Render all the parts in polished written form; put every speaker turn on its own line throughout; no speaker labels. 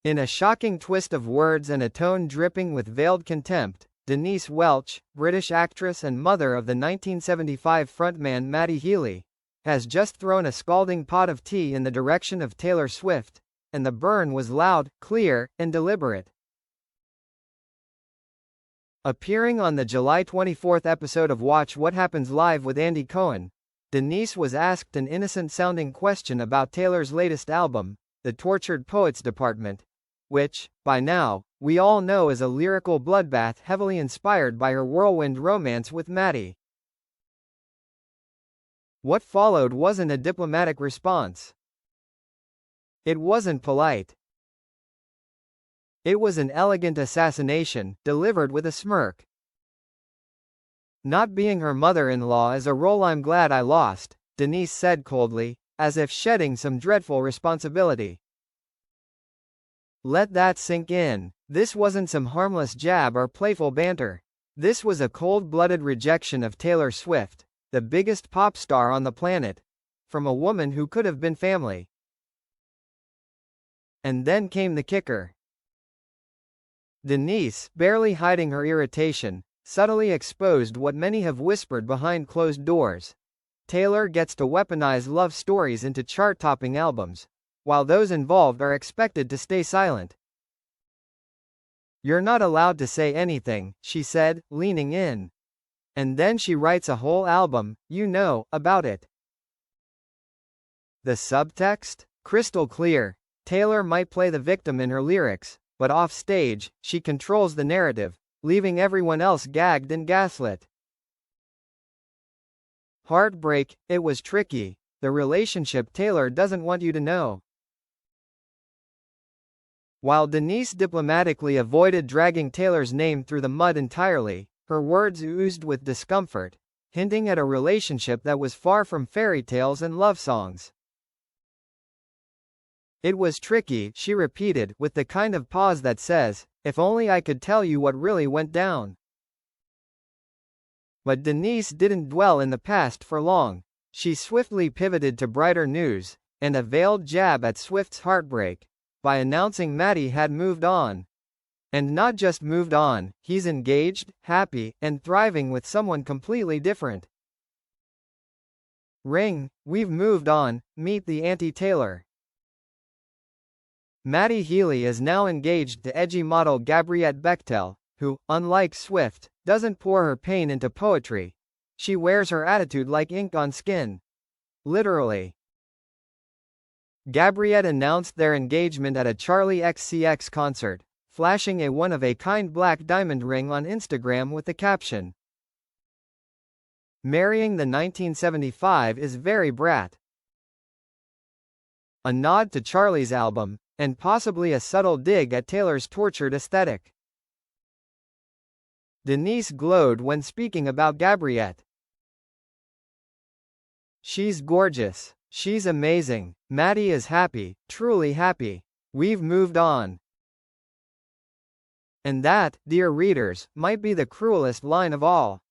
In a shocking twist of words and a tone dripping with veiled contempt, Denise Welch, British actress and mother of the 1975 frontman Matty Healy, has just thrown a scalding pot of tea in the direction of Taylor Swift, and the burn was loud, clear, and deliberate. Appearing on the July 24 episode of Watch What Happens Live with Andy Cohen, Denise was asked an innocent-sounding question about Taylor's latest album, The Tortured Poets Department, which, by now, we all know is a lyrical bloodbath heavily inspired by her whirlwind romance with Matty. What followed wasn't a diplomatic response. It wasn't polite. It was an elegant assassination, delivered with a smirk. Not being her mother-in-law is a role I'm glad I lost, Denise said coldly, as if shedding some dreadful responsibility. Let that sink in. This wasn't some harmless jab or playful banter. This was a cold-blooded rejection of Taylor Swift, the biggest pop star on the planet, from a woman who could have been family. And then came the kicker. Denise, barely hiding her irritation, subtly exposed what many have whispered behind closed doors. Taylor gets to weaponize love stories into chart-topping albums, while those involved are expected to stay silent. "You're not allowed to say anything," she said, leaning in. And then she writes a whole album, about it. The subtext? Crystal clear. Taylor might play the victim in her lyrics, but off stage, she controls the narrative, leaving everyone else gagged and gaslit. Heartbreak, it was tricky. The relationship Taylor doesn't want you to know. While Denise diplomatically avoided dragging Taylor's name through the mud entirely, her words oozed with discomfort, hinting at a relationship that was far from fairy tales and love songs. It was tricky, she repeated, with the kind of pause that says, if only I could tell you what really went down. But Denise didn't dwell in the past for long. She swiftly pivoted to brighter news, and a veiled jab at Swift's heartbreak, by announcing Matty had moved on. And not just moved on, he's engaged, happy, and thriving with someone completely different. Ring, we've moved on, meet the anti-Taylor. Matty Healy is now engaged to edgy model Gabriette Bechtel, who, unlike Swift, doesn't pour her pain into poetry. She wears her attitude like ink on skin. Literally. Gabriette announced their engagement at a Charli XCX concert, flashing a one-of-a-kind black diamond ring on Instagram with the caption, "Marrying the 1975 is very brat." A nod to Charli's album, and possibly a subtle dig at Taylor's tortured aesthetic. Denise glowed when speaking about Gabriette. "She's gorgeous. She's amazing. Matty is happy, truly happy. We've moved on." And that, dear readers, might be the cruelest line of all.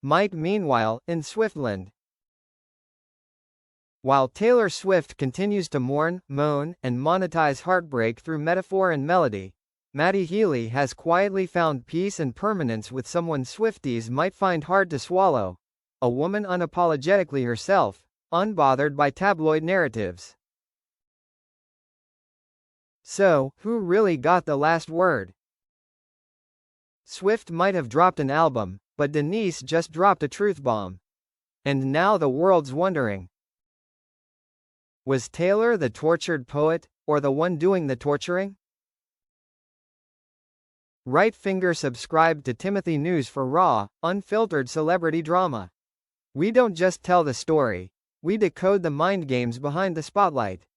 Mike, meanwhile, in Swiftland. While Taylor Swift continues to mourn, moan, and monetize heartbreak through metaphor and melody, Matty Healy has quietly found peace and permanence with someone Swifties might find hard to swallow. A woman unapologetically herself, unbothered by tabloid narratives. So, who really got the last word? Swift might have dropped an album, but Denise just dropped a truth bomb. And now the world's wondering. Was Taylor the tortured poet, or the one doing the torturing? Right finger subscribe to Timothy News for raw, unfiltered celebrity drama. We don't just tell the story, we decode the mind games behind the spotlight.